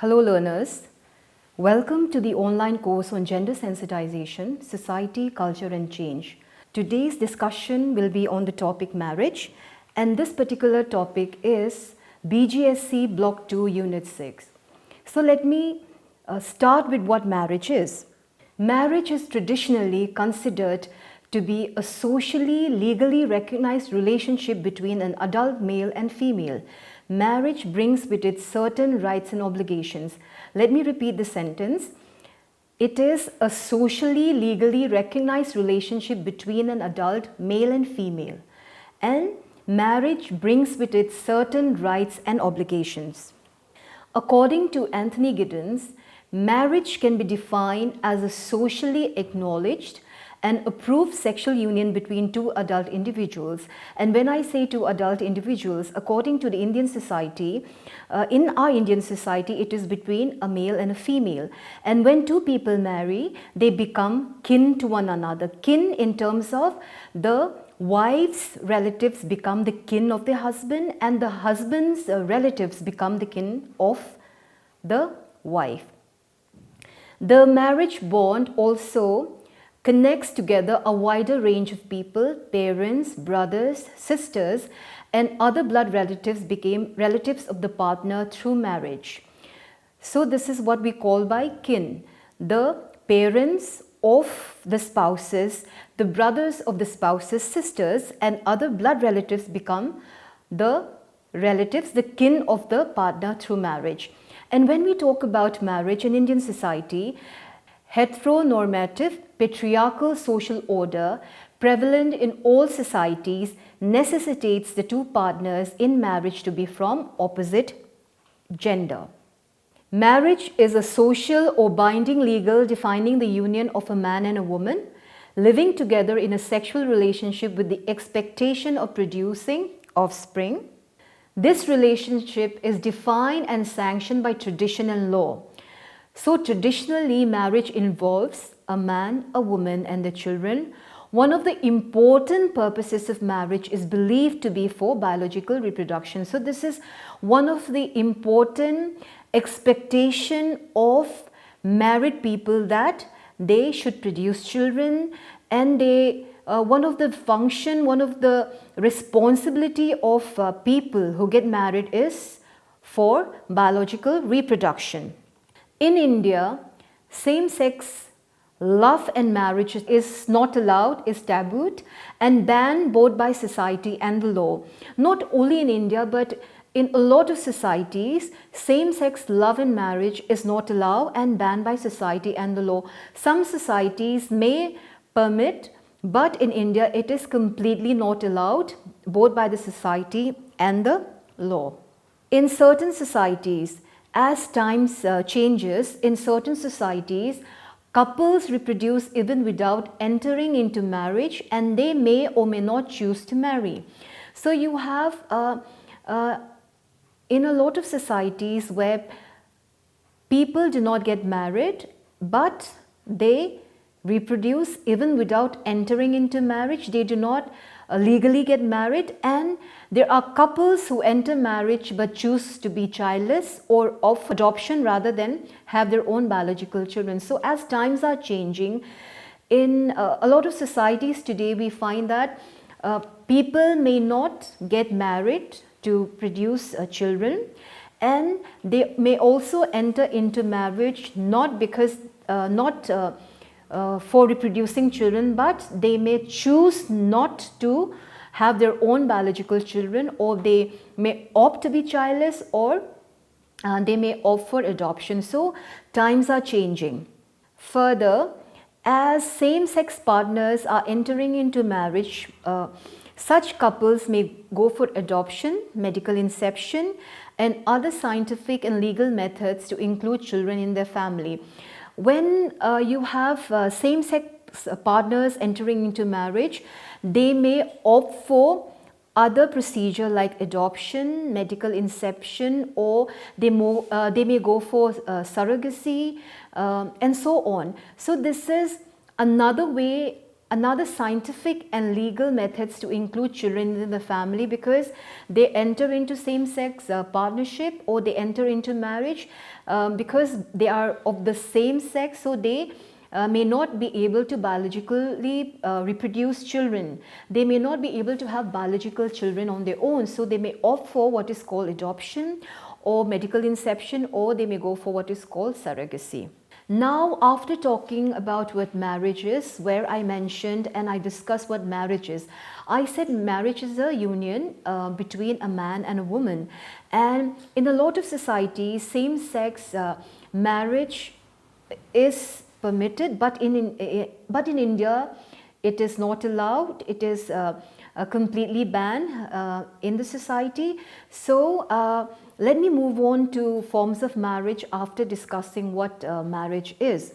Hello learners, welcome to the online course on gender sensitization, society, culture and change. Today's discussion will be on the topic marriage, and this particular topic is BGSC Block 2 Unit 6. So let me start with what marriage is. Marriage is traditionally considered to be a socially, legally recognized relationship between an adult male and female. Marriage brings with it certain rights and obligations. Let me repeat the sentence. It is a socially, legally recognized relationship between an adult male and female. And marriage brings with it certain rights and obligations. According to Anthony Giddens, marriage can be defined as a socially acknowledged and approved sexual union between two adult individuals. And when I say two adult individuals, according to the Indian society, in our Indian society, it is between a male and a female. And when two people marry, they become kin to one another. Kin in terms of the wife's relatives become the kin of the husband, and the husband's relatives become the kin of the wife. The marriage bond also connects together a wider range of people. Parents, brothers, sisters, and other blood relatives became relatives of the partner through marriage. So this is what we call by kin. The parents of the spouses, the brothers of the spouses, sisters, and other blood relatives become the relatives, the kin of the partner through marriage. And when we talk about marriage in Indian society, heteronormative patriarchal social order prevalent in all societies necessitates the two partners in marriage to be from opposite gender. Marriage is a social or binding legal defining the union of a man and a woman living together in a sexual relationship with the expectation of producing offspring. This relationship is defined and sanctioned by tradition and law. So traditionally, marriage involves a man, a woman and the children. One of the important purposes of marriage is believed to be for biological reproduction. So this is one of the important expectation of married people, that they should produce children, and one of the responsibility of people who get married is for biological reproduction. In India, same-sex love and marriage is not allowed, is tabooed and banned both by society and the law. Not only in India, but in a lot of societies, same-sex love and marriage is not allowed and banned by society and the law. Some societies may permit, but in India it is completely not allowed both by the society and the law. In certain societies, as times changes, in certain societies, couples reproduce even without entering into marriage, and they may or may not choose to marry. So you have in a lot of societies where people do not get married, but they reproduce even without entering into marriage. They do not legally get married, and there are couples who enter marriage but choose to be childless or of adoption rather than have their own biological children. So as times are changing, in a lot of societies today, we find that people may not get married to produce children, and they may also enter into marriage not because for reproducing children, but they may choose not to have their own biological children, or they may opt to be childless, or they may opt for adoption. So times are changing. Further, as same-sex partners are entering into marriage, such couples may go for adoption, medical inception, and other scientific and legal methods to include children in their family. When you have same-sex partners entering into marriage, they may opt for other procedure like adoption, medical inception, or they may go for surrogacy and so on. So this is another way another scientific and legal methods to include children in the family, because they enter into same-sex partnership, or they enter into marriage because they are of the same sex, so they may not be able to biologically reproduce children. They may not be able to have biological children on their own, so they may opt for what is called adoption or medical inception, or they may go for what is called surrogacy. Now, after talking about what marriage is, where I mentioned and I discussed what marriage is, I said marriage is a union between a man and a woman. And in a lot of societies, same-sex marriage is permitted, but in India, it is not allowed. It is completely banned in the society. So let me move on to forms of marriage after discussing what marriage is.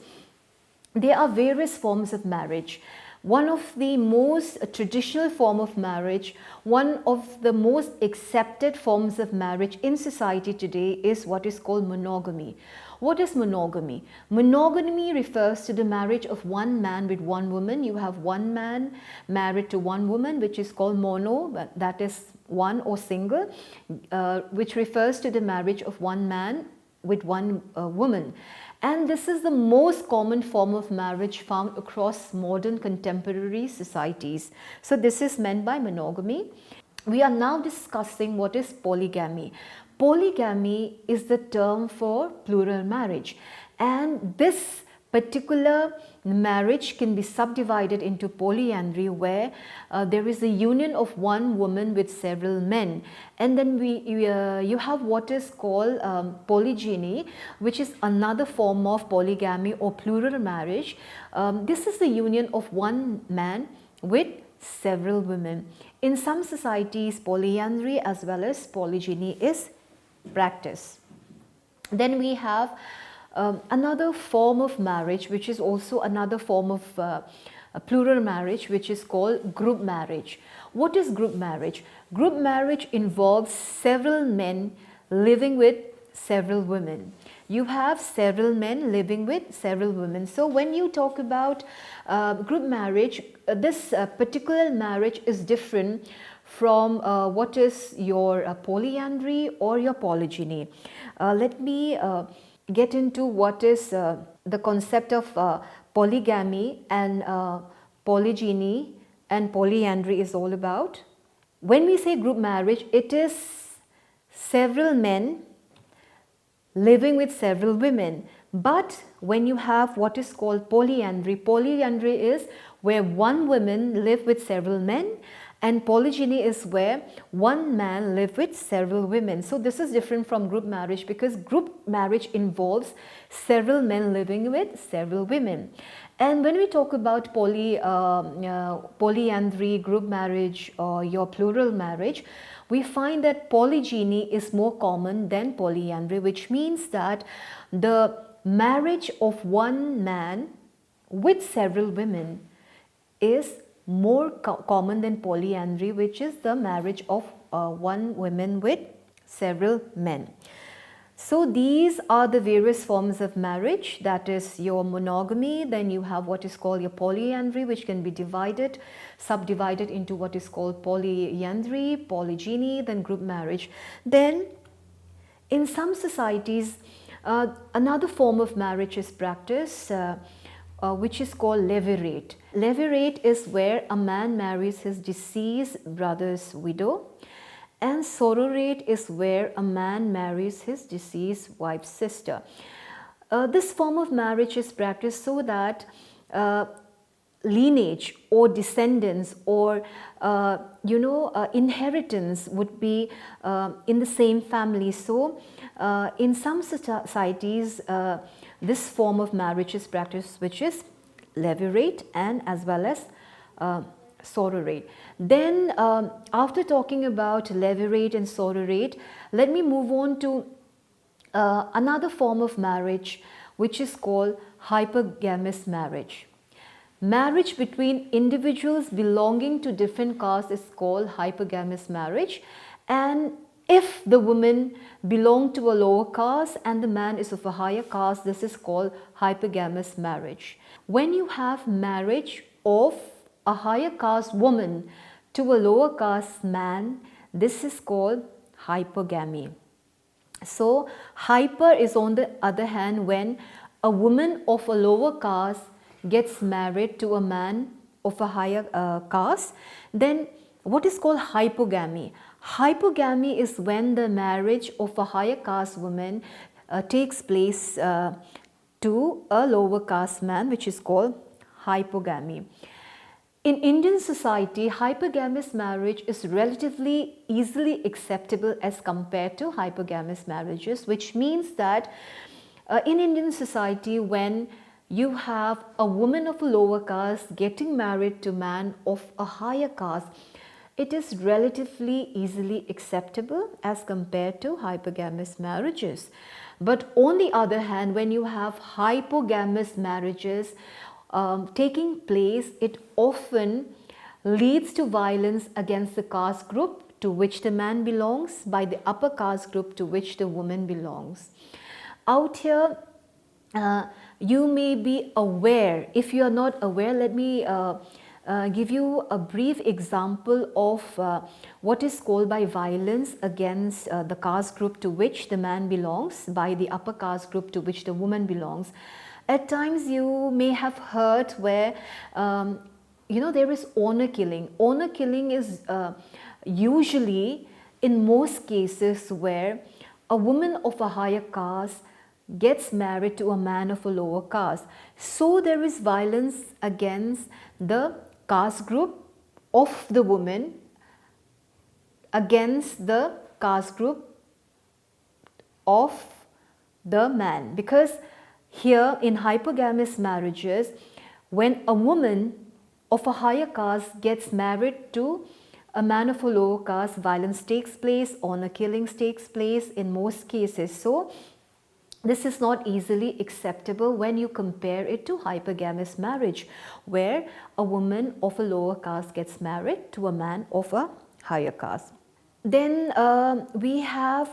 There are various forms of marriage. One of the most traditional form of marriage, one of the most accepted forms of marriage in society today is what is called monogamy. What is monogamy? Monogamy refers to the marriage of one man with one woman. You have one man married to one woman, which is called mono, that is one or single, which refers to the marriage of one man with one woman. And this is the most common form of marriage found across modern contemporary societies. So this is meant by monogamy. We are now discussing what is polygamy. Polygamy is the term for plural marriage, and this particular marriage can be subdivided into polyandry, where there is a union of one woman with several men. And then you have what is called polygyny, which is another form of polygamy or plural marriage. This is the union of one man with several women. In some societies, polyandry as well as polygyny is practiced. Then we have another form of marriage, which is also another form of a plural marriage, which is called group marriage. What is group marriage? Group marriage involves several men living with several women. You have several men living with several women. So when you talk about group marriage, this particular marriage is different from what is your polyandry or your polygyny. Let me get into what is the concept of polygamy and polygyny and polyandry is all about. When we say group marriage, it is several men living with several women. But when you have what is called polyandry, polyandry is where one woman live with several men, and polygyny is where one man live with several women. So this is different from group marriage, because group marriage involves several men living with several women. And when we talk about polyandry, group marriage, or your plural marriage, we find that polygyny is more common than polyandry, which means that the marriage of one man with several women is more common than polyandry, which is the marriage of one woman with several men. So these are the various forms of marriage. That is your monogamy. Then you have what is called your polyandry, which can be subdivided into what is called polyandry, polygyny, then group marriage. Then in some societies, another form of marriage is practiced, which is called levirate. Levirate is where a man marries his deceased brother's widow, and sororate is where a man marries his deceased wife's sister. This form of marriage is practiced so that lineage or descendants or inheritance would be in the same family. So in some societies, this form of marriage is practiced, which is levirate and as well as sororate. Then after talking about levirate and sororate, let me move on to another form of marriage, which is called hypergamous marriage. Marriage between individuals belonging to different castes is called hypergamous marriage, and if the woman belongs to a lower caste and the man is of a higher caste, this is called hypergamous marriage. When you have marriage of a higher caste woman to a lower caste man, this is called hypergamy. So hyper is on the other hand when a woman of a lower caste gets married to a man of a higher caste. Then what is called hypogamy? Hypogamy is when the marriage of a higher caste woman takes place to a lower caste man, which is called hypogamy. In Indian society, hypergamous marriage is relatively easily acceptable as compared to hypergamous marriages, which means that in Indian society, when you have a woman of a lower caste getting married to a man of a higher caste, it is relatively easily acceptable as compared to hypergamous marriages. But on the other hand, when you have hypogamous marriages taking place, it often leads to violence against the caste group to which the man belongs by the upper caste group to which the woman belongs. Out here, you may be aware. If you are not aware, let me give you a brief example of what is called by violence against the caste group to which the man belongs by the upper caste group to which the woman belongs. At times you may have heard where there is honor killing. Honor killing is usually in most cases where a woman of a higher caste gets married to a man of a lower caste. So there is violence against the caste group of the woman against the caste group of the man, because here in hypergamous marriages, when a woman of a higher caste gets married to a man of a lower caste, violence takes place, honor killings takes place in most cases. So this is not easily acceptable when you compare it to hypergamous marriage, where a woman of a lower caste gets married to a man of a higher caste. Then we have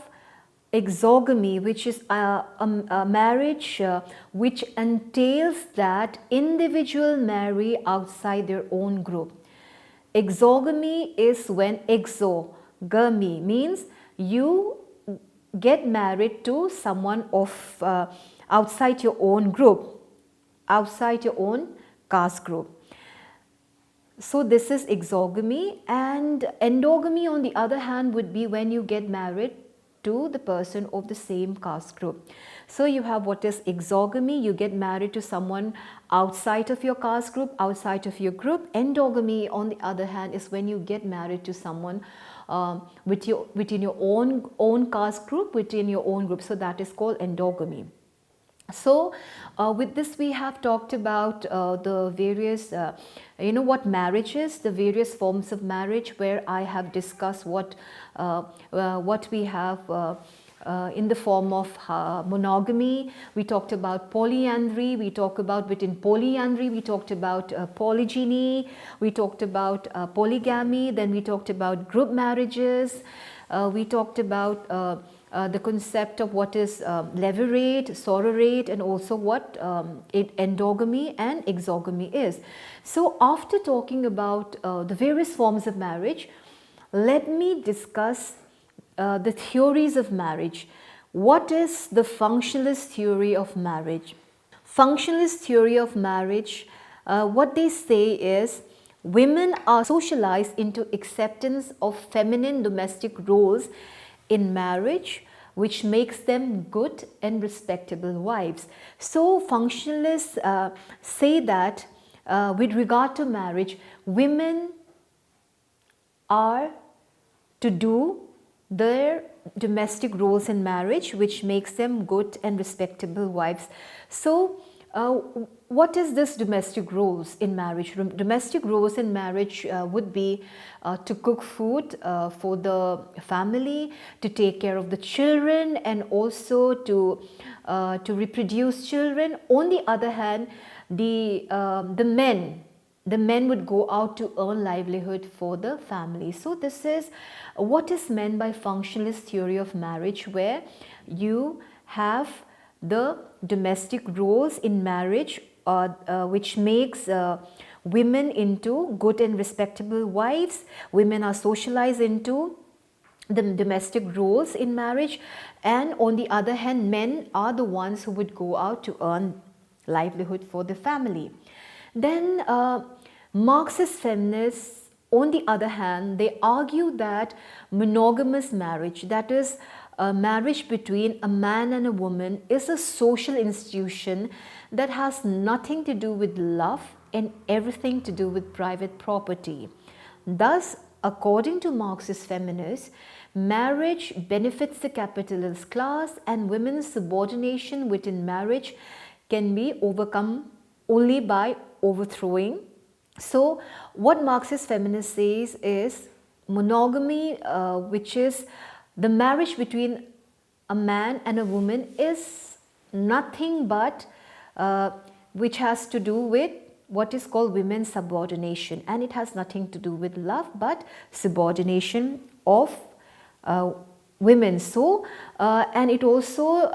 exogamy, which is a marriage which entails that individual marry outside their own group. Exogamy is when exogamy means you get married to someone of outside your own group, outside your own caste group. So this is exogamy. And endogamy on the other hand would be when you get married to the person of the same caste group. So you have what is exogamy, you get married to someone outside of your caste group, outside of your group. Endogamy on the other hand is when you get married to someone within your own caste group, within your own group. So that is called endogamy. So with this we have talked about the various what marriage is, the various forms of marriage, where I have discussed what we have in the form of monogamy. We talked about polyandry, we talked about within polyandry, we talked about polygyny, we talked about polygamy, then we talked about group marriages, we talked about the concept of what is levirate, sororate, and also what endogamy and exogamy is. So after talking about the various forms of marriage, let me discuss the theories of marriage. What is the functionalist theory of marriage? Functionalist theory of marriage, what they say is women are socialized into acceptance of feminine domestic roles in marriage, which makes them good and respectable wives. So functionalists say that with regard to marriage, women are to do their domestic roles in marriage, which makes them good and respectable wives. So what is this domestic roles in marriage? Domestic roles in marriage would be to cook food for the family, to take care of the children, and also to reproduce children. On the other hand, the men would go out to earn livelihood for the family. So this is what is meant by functionalist theory of marriage, where you have the domestic roles in marriage which makes women into good and respectable wives. Women are socialized into the domestic roles in marriage, and on the other hand, men are the ones who would go out to earn livelihood for the family. Then Marxist feminists, on the other hand, they argue that monogamous marriage, that is a marriage between a man and a woman, is a social institution that has nothing to do with love and everything to do with private property. Thus, according to Marxist feminists, marriage benefits the capitalist class, and women's subordination within marriage can be overcome only by overthrowing. So what Marxist feminist says is monogamy, which is the marriage between a man and a woman, is nothing but which has to do with what is called women's subordination, and it has nothing to do with love but subordination of women. So and it also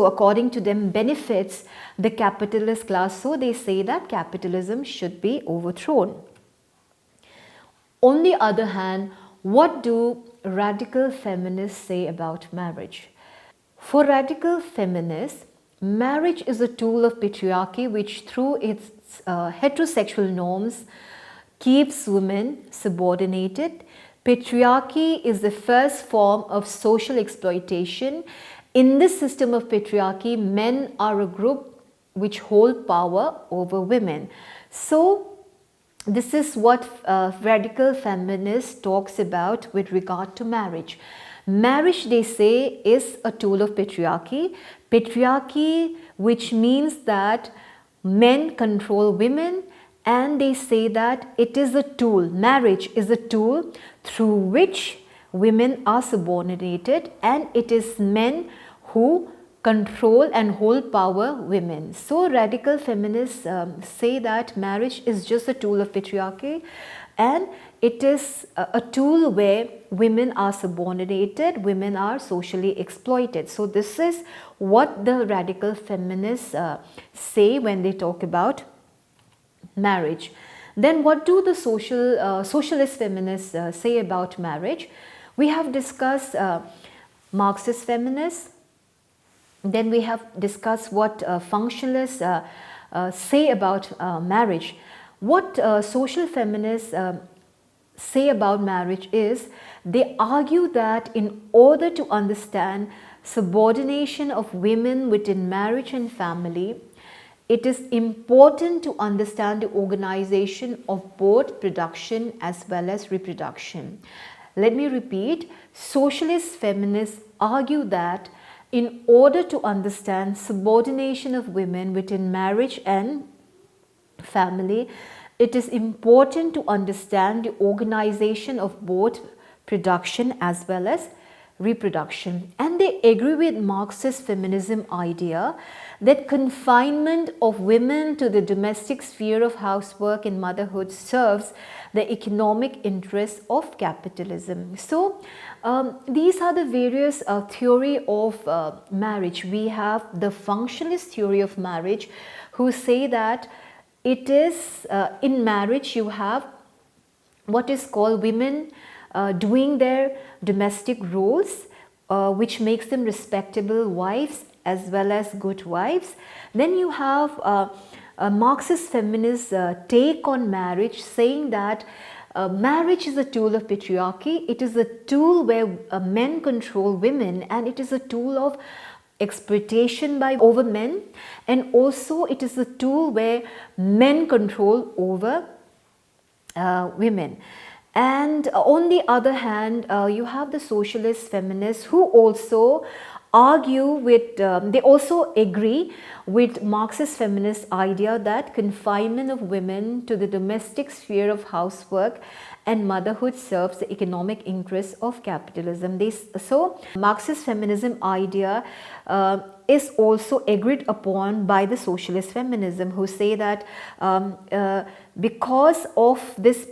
according to them benefits the capitalist class, so they say that capitalism should be overthrown. On the other hand, what do radical feminists say about marriage? For radical feminists, marriage is a tool of patriarchy which through its heterosexual norms keeps women subordinated. Patriarchy is the first form of social exploitation. In this system of patriarchy, men are a group which hold power over women. So this is what radical feminist talks about with regard to marriage. Marriage, they say, is a tool of patriarchy. Patriarchy, which means that men control women, and they say that it is a tool, marriage is a tool through which women are subordinated, and it is men who control and hold power women. So radical feminists say that marriage is just a tool of patriarchy, and it is a tool where women are subordinated, women are socially exploited. So this is what the radical feminists say when they talk about marriage. Then what do the socialist feminists say about marriage? We have discussed Marxist feminists. Then we have discussed what functionalists say about marriage. What social feminists say about marriage is they argue that in order to understand subordination of women within marriage and family, it is important to understand the organization of both production as well as reproduction. Let me repeat, socialist feminists argue that in order to understand subordination of women within marriage and family, it is important to understand the organization of both production as well as reproduction. And they agree with Marxist feminism idea that confinement of women to the domestic sphere of housework and motherhood serves the economic interests of capitalism. So these are the various theory of marriage. We have the functionalist theory of marriage, who say that it is in marriage you have what is called women doing their domestic roles, which makes them respectable wives as well as good wives. Then you have a Marxist feminist take on marriage, saying that marriage is a tool of patriarchy. It is a tool where men control women, and it is a tool of exploitation by over men, and also it is a tool where men control over women. And on the other hand, you have the socialist feminists who also argue with, they also agree with Marxist feminist idea that confinement of women to the domestic sphere of housework and motherhood serves the economic interests of capitalism. So Marxist feminism idea is also agreed upon by the socialist feminism, who say that because of this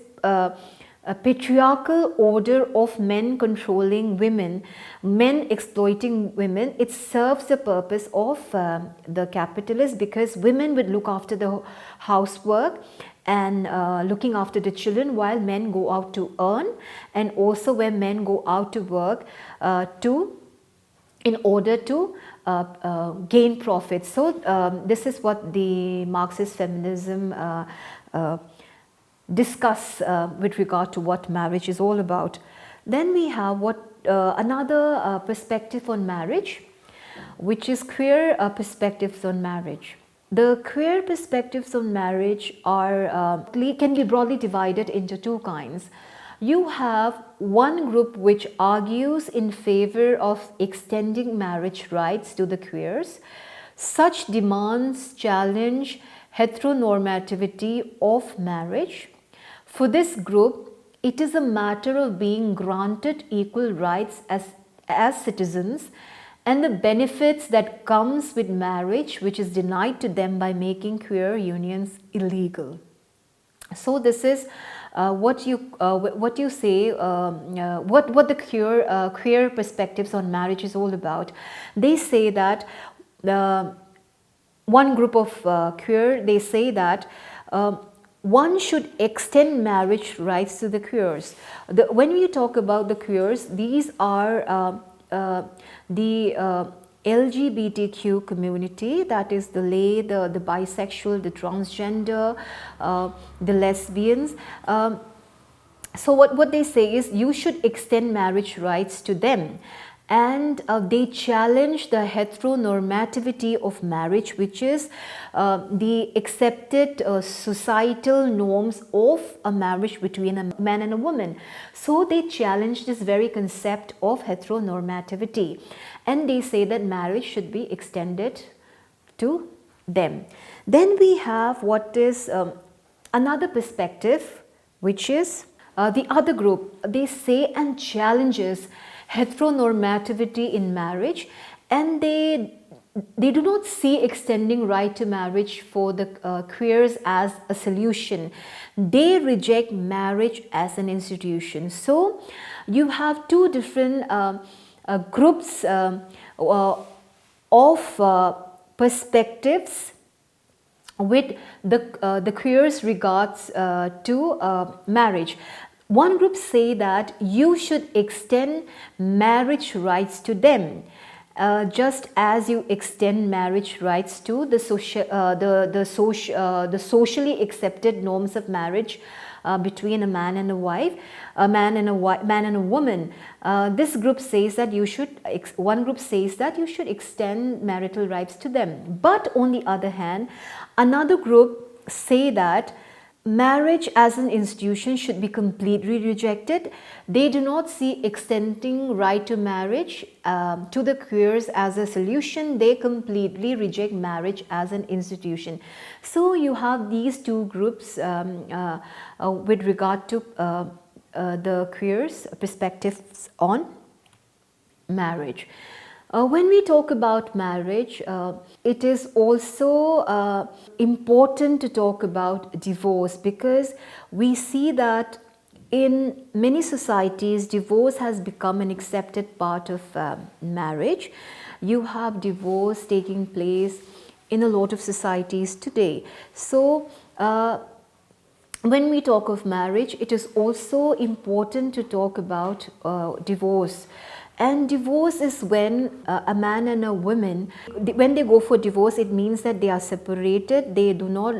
a patriarchal order of men controlling women, men exploiting women. It serves the purpose of the capitalists, because women would look after the housework and looking after the children while men go out to earn, and also when men go out to work in order to gain profits. So this is what the Marxist feminism discuss with regard to what marriage is all about. Then we have another perspective on marriage, which is queer perspectives on marriage. The queer perspectives on marriage can be broadly divided into two kinds. You have one group which argues in favor of extending marriage rights to the queers. Such demands challenge heteronormativity of marriage. For this group, it is a matter of being granted equal rights as citizens, and the benefits that comes with marriage, which is denied to them by making queer unions illegal. So this is what you say, what the queer perspectives on marriage is all about. They say that one group of queer, they say that one should extend marriage rights to the queers. When we talk about the queers, these are the LGBTQ community, that is the lay, the bisexual, the transgender, the lesbians. So what they say is you should extend marriage rights to them. And they challenge the heteronormativity of marriage, which is the accepted societal norms of a marriage between a man and a woman. So they challenge this very concept of heteronormativity, and they say that marriage should be extended to them. Then we have what is another perspective, which is the other group. They say and challenges heteronormativity in marriage, and they do not see extending right to marriage for the queers as a solution. They reject marriage as an institution. So you have two different groups of perspectives with the queers regards to marriage. One group say that you should extend marriage rights to them, just as you extend marriage rights to the socially accepted norms of marriage between a man and a wife, man and a woman. This group says that one group says that you should extend marital rights to them. But on the other hand, another group say that marriage as an institution should be completely rejected. They do not see extending right to marriage to the queers as a solution. They completely reject marriage as an institution. So you have these two groups with regard to the queers' perspectives on marriage. When we talk about marriage, it is also important to talk about divorce, because we see that in many societies, divorce has become an accepted part of marriage. You have divorce taking place in a lot of societies today. So when we talk of marriage, it is also important to talk about divorce. And divorce is when a man and a woman, when they go for divorce, it means that they are separated. They do not,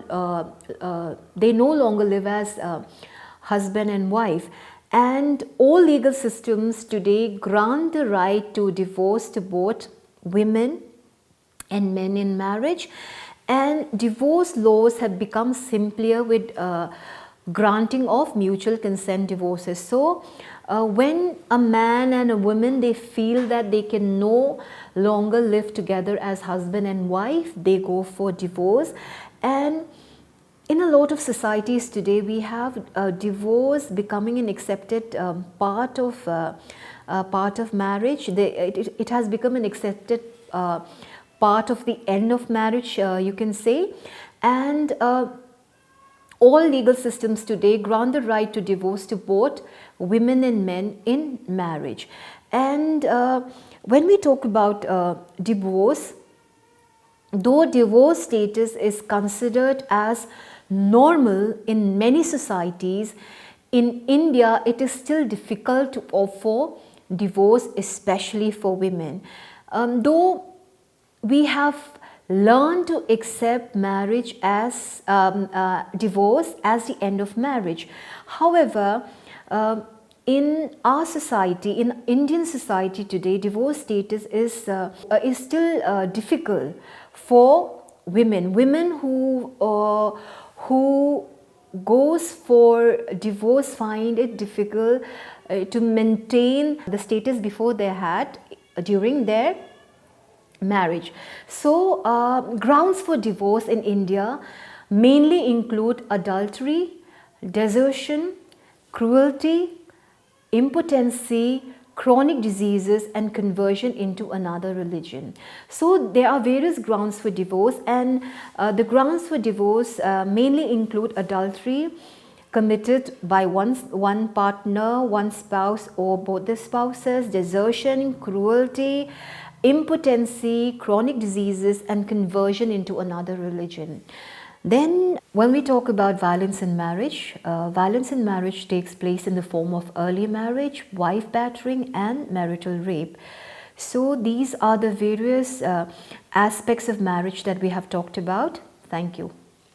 they no longer live as husband and wife. And all legal systems today grant the right to divorce to both women and men in marriage. And divorce laws have become simpler with granting of mutual consent divorces. So when a man and a woman, they feel that they can no longer live together as husband and wife, they go for divorce. And in a lot of societies today, we have divorce becoming an accepted part of marriage. It has become an accepted part of the end of marriage, you can say. And all legal systems today grant the right to divorce to both women and men in marriage. And when we talk about divorce, though divorce status is considered as normal in many societies, in India it is still difficult to offer divorce, especially for women. Though we have learned to accept marriage as divorce as the end of marriage. However, in our society, in Indian society today, divorce status is still difficult for women. Women who goes for divorce find it difficult to maintain the status before they had during their marriage. So grounds for divorce in India mainly include adultery, desertion, cruelty, impotency, chronic diseases, and conversion into another religion. So there are various grounds for divorce, and the grounds for divorce mainly include adultery committed by one partner, one spouse, or both the spouses, desertion, cruelty, impotency, chronic diseases, and conversion into another religion. Then when we talk about violence in marriage takes place in the form of early marriage, wife battering, and marital rape. So these are the various aspects of marriage that we have talked about. Thank you.